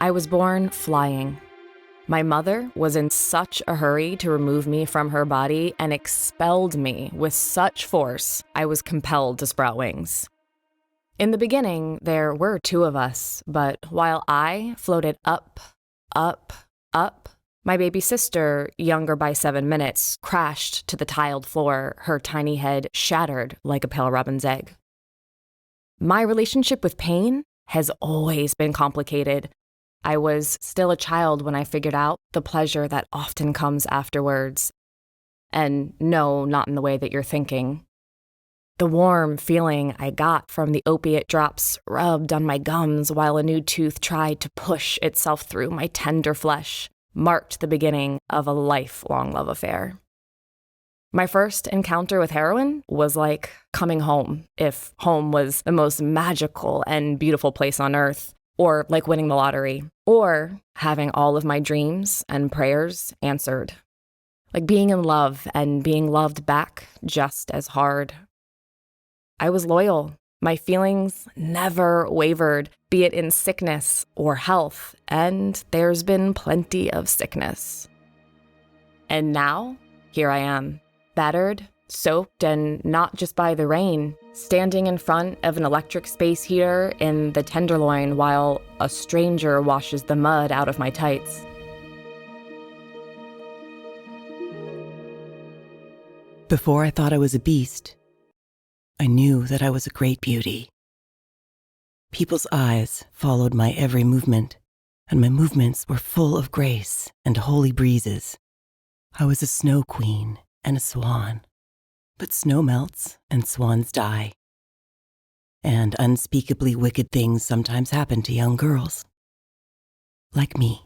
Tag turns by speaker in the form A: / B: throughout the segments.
A: I was born flying. My mother was in such a hurry to remove me from her body and expelled me with such force, I was compelled to sprout wings. In the beginning, there were 2 of us, but while I floated up, up, up, my baby sister, younger by 7 minutes, crashed to the tiled floor, her tiny head shattered like a pale robin's egg. My relationship with pain has always been complicated. I was still a child when I figured out the pleasure that often comes afterwards. And no, not in the way that you're thinking. The warm feeling I got from the opiate drops rubbed on my gums while a new tooth tried to push itself through my tender flesh marked the beginning of a lifelong love affair. My first encounter with heroin was like coming home, if home was the most magical and beautiful place on earth, or like winning the lottery, or having all of my dreams and prayers answered. Like being in love and being loved back just as hard. I was loyal. My feelings never wavered, be it in sickness or health, and there's been plenty of sickness. And now, here I am, battered, soaked, and not just by the rain, standing in front of an electric space heater in the Tenderloin while a stranger washes the mud out of my tights.
B: Before I thought I was a beast, I knew that I was a great beauty. People's eyes followed my every movement, and my movements were full of grace and holy breezes. I was a snow queen and a swan, but snow melts and swans die. And unspeakably wicked things sometimes happen to young girls. Like me.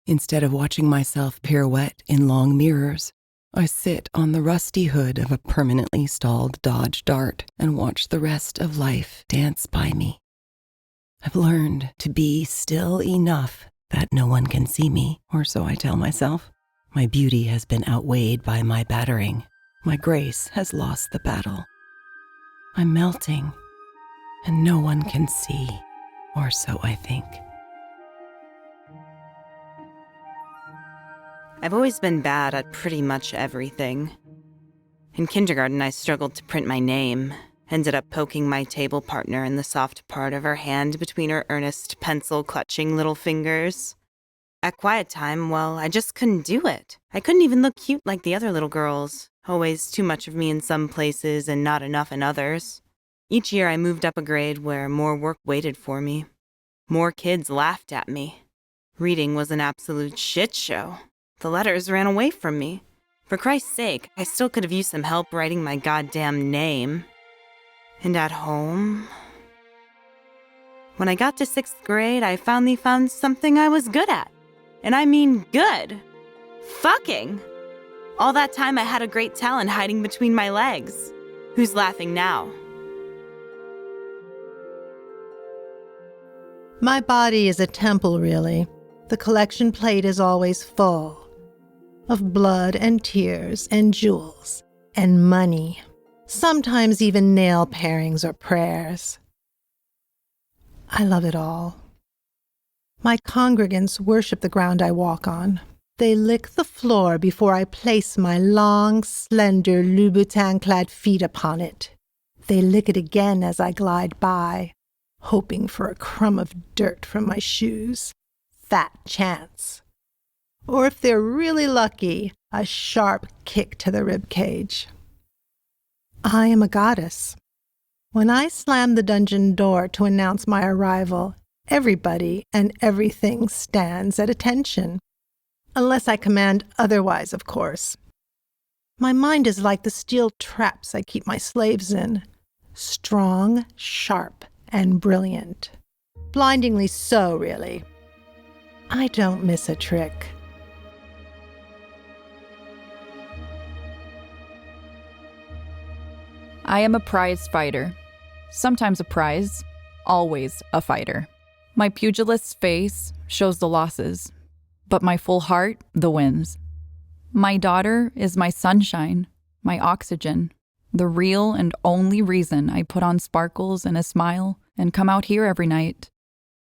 B: Instead of watching myself pirouette in long mirrors, I sit on the rusty hood of a permanently stalled Dodge Dart and watch the rest of life dance by me. I've learned to be still enough that no one can see me, or so I tell myself. My beauty has been outweighed by my battering. My grace has lost the battle. I'm melting, and no one can see, or so I think.
C: I've always been bad at pretty much everything. In kindergarten, I struggled to print my name, ended up poking my table partner in the soft part of her hand between her earnest, pencil-clutching little fingers. At quiet time, well, I just couldn't do it. I couldn't even look cute like the other little girls. Always too much of me in some places and not enough in others. Each year I moved up a grade where more work waited for me. More kids laughed at me. Reading was an absolute shit show. The letters ran away from me. For Christ's sake, I still could have used some help writing my goddamn name. And at home... When I got to 6th grade, I finally found something I was good at. And I mean good. Fucking! All that time I had a great talent hiding between my legs. Who's laughing now?
D: My body is a temple, really. The collection plate is always full of blood and tears and jewels and money, sometimes even nail parings or prayers. I love it all. My congregants worship the ground I walk on. They lick the floor before I place my long, slender, Louboutin-clad feet upon it. They lick it again as I glide by, hoping for a crumb of dirt from my shoes. Fat chance. Or if they're really lucky, a sharp kick to the rib cage. I am a goddess. When I slam the dungeon door to announce my arrival, everybody and everything stands at attention. Unless I command otherwise, of course. My mind is like the steel traps I keep my slaves in. Strong, sharp, and brilliant. Blindingly so, really. I don't miss a trick.
E: I am a prize fighter. Sometimes a prize, always a fighter. My pugilist's face shows the losses, but my full heart, the wins. My daughter is my sunshine, my oxygen, the real and only reason I put on sparkles and a smile and come out here every night.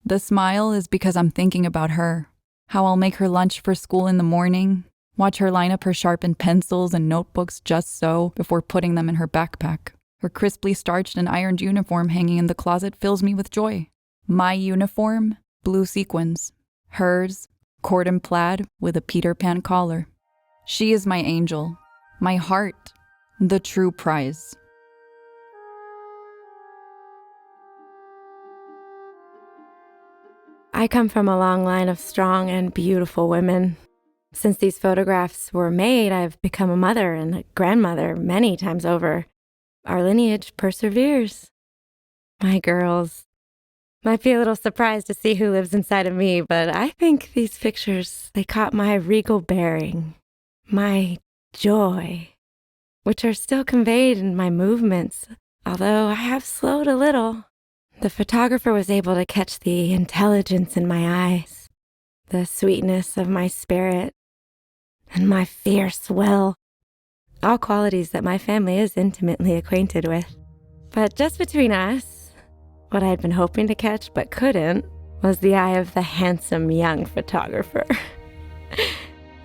E: The smile is because I'm thinking about her, how I'll make her lunch for school in the morning, watch her line up her sharpened pencils and notebooks just so before putting them in her backpack. Her crisply starched and ironed uniform hanging in the closet fills me with joy. My uniform, blue sequins. Hers, cord and plaid with a Peter Pan collar. She is my angel, my heart, the true prize.
F: I come from a long line of strong and beautiful women. Since these photographs were made, I've become a mother and a grandmother many times over. Our lineage perseveres. My girls might be a little surprised to see who lives inside of me, but I think these pictures, they caught my regal bearing, my joy, which are still conveyed in my movements, although I have slowed a little. The photographer was able to catch the intelligence in my eyes, the sweetness of my spirit, and my fierce will, all qualities that my family is intimately acquainted with. But just between us, what I'd been hoping to catch but couldn't was the eye of the handsome young photographer.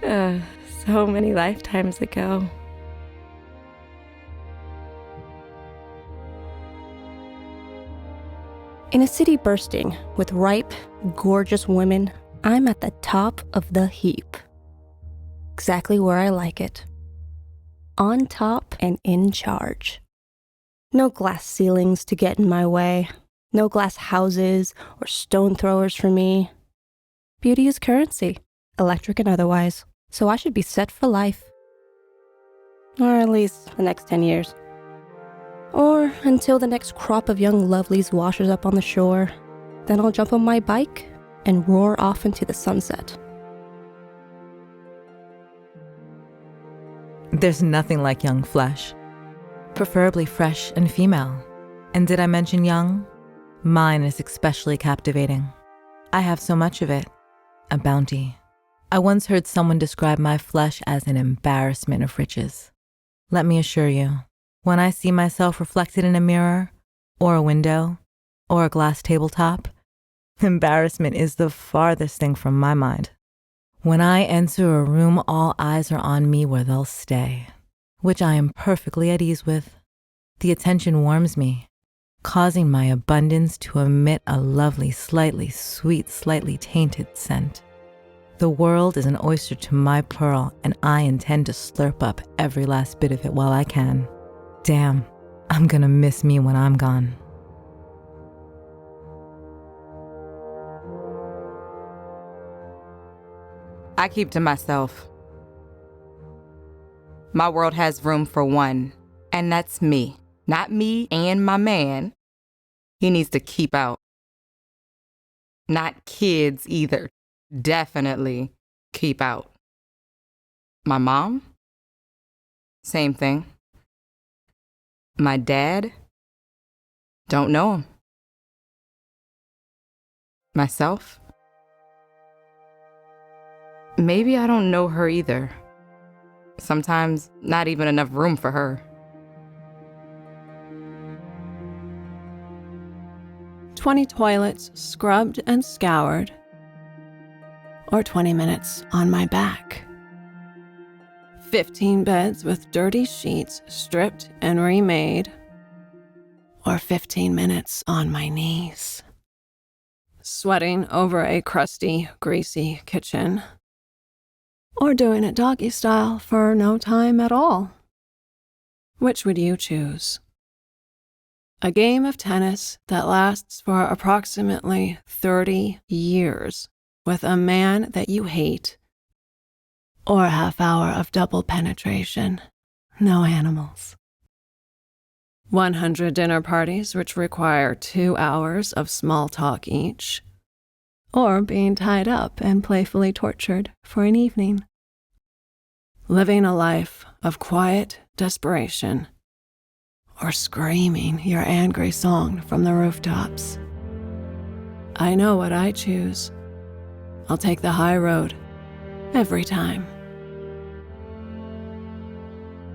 F: So many lifetimes ago.
G: In a city bursting with ripe, gorgeous women, I'm at the top of the heap. Exactly where I like it. On top and in charge. No glass ceilings to get in my way. No glass houses or stone throwers for me. Beauty is currency, electric and otherwise, so I should be set for life. Or at least the next 10 years. Or until the next crop of young lovelies washes up on the shore. Then I'll jump on my bike and roar off into the sunset.
H: There's nothing like young flesh, preferably fresh and female. And did I mention young? Mine is especially captivating. I have so much of it, a bounty. I once heard someone describe my flesh as an embarrassment of riches. Let me assure you, when I see myself reflected in a mirror, or a window, or a glass tabletop, embarrassment is the farthest thing from my mind. When I enter a room, all eyes are on me where they'll stay, which I am perfectly at ease with. The attention warms me, causing my abundance to emit a lovely, slightly sweet, slightly tainted scent. The world is an oyster to my pearl, and I intend to slurp up every last bit of it while I can. Damn, I'm gonna miss me when I'm gone.
I: I keep to myself. My world has room for one, and that's me. Not me and my man. He needs to keep out. Not kids either. Definitely keep out. My mom? Same thing. My dad? Don't know him. Myself? Maybe I don't know her either. Sometimes not even enough room for her.
J: 20 toilets scrubbed and scoured, or 20 minutes on my back. 15 beds with dirty sheets stripped and remade, or 15 minutes on my knees. Sweating over a crusty, greasy kitchen, or doing it doggy style for no time at all. Which would you choose? A game of tennis that lasts for approximately 30 years with a man that you hate, or a half hour of double penetration, no animals. 100 dinner parties which require 2 hours of small talk each, or being tied up and playfully tortured for an evening. Living a life of quiet desperation, or screaming your angry song from the rooftops. I know what I choose. I'll take the high road, every time.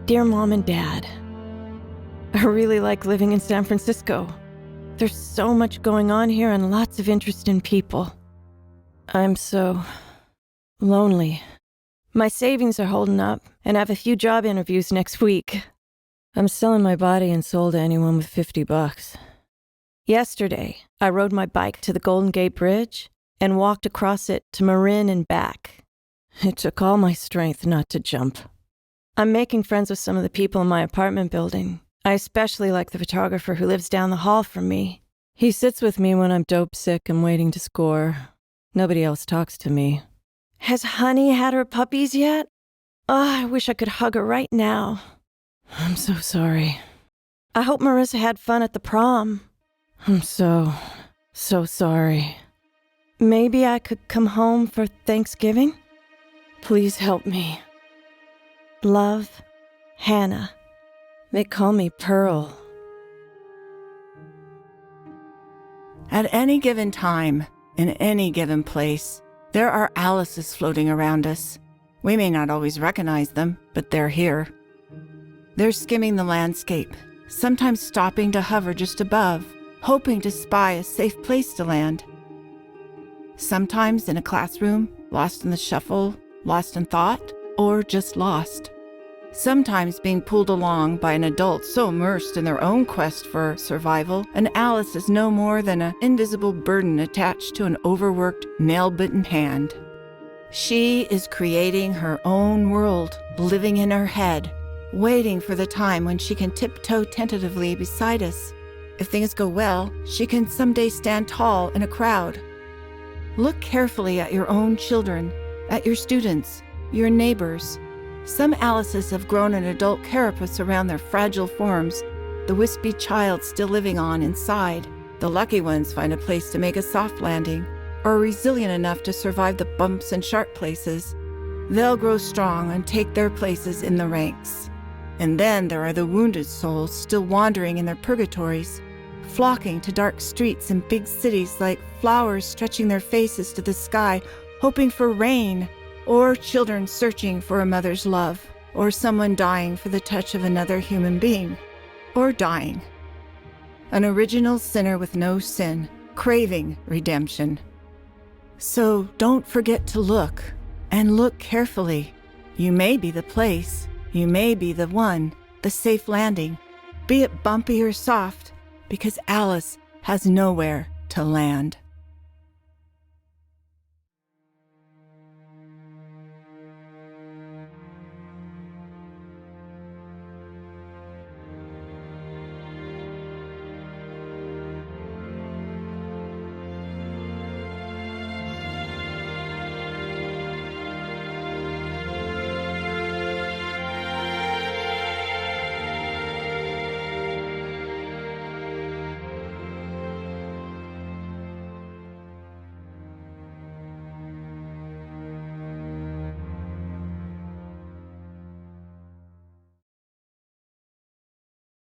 G: Dear Mom and Dad, I really like living in San Francisco.
K: There's so much going on here and lots of interesting people. I'm so lonely. My savings are holding up, and I have a few job interviews next week. I'm selling my body and soul to anyone with $50. Yesterday, I rode my bike to the Golden Gate Bridge and walked across it to Marin and back. It took all my strength not to jump. I'm making friends with some of the people in my apartment building. I especially like the photographer who lives down the hall from me. He sits with me when I'm dope sick and waiting to score. Nobody else talks to me. Has Honey had her puppies yet? Oh, I wish I could hug her right now. I'm so sorry. I hope Marissa had fun at the prom. I'm so sorry. Maybe I could come home for Thanksgiving? Please help me. Love, Hannah. They call me Pearl.
L: At any given time, in any given place, there are Alices floating around us. We may not always recognize them, but they're here. They're skimming the landscape, sometimes stopping to hover just above, hoping to spy a safe place to land. Sometimes in a classroom, lost in the shuffle, lost in thought, or just lost. Sometimes being pulled along by an adult so immersed in their own quest for survival, an Alice is no more than an invisible burden attached to an overworked, nail-bitten hand. She is creating her own world, living in her head, waiting for the time when she can tiptoe tentatively beside us. If things go well, she can someday stand tall in a crowd. Look carefully at your own children, at your students, your neighbors. Some Alices have grown an adult carapace around their fragile forms, the wispy child still living on inside. The lucky ones find a place to make a soft landing, or are resilient enough to survive the bumps and sharp places. They'll grow strong and take their places in the ranks. And then there are the wounded souls still wandering in their purgatories, flocking to dark streets and big cities like flowers stretching their faces to the sky, hoping for rain, or children searching for a mother's love, or someone dying for the touch of another human being, or dying. An original sinner with no sin, craving redemption. So don't forget to look, and look carefully. You may be the place, you may be the one, the safe landing, be it bumpy or soft, because Alice has nowhere to land.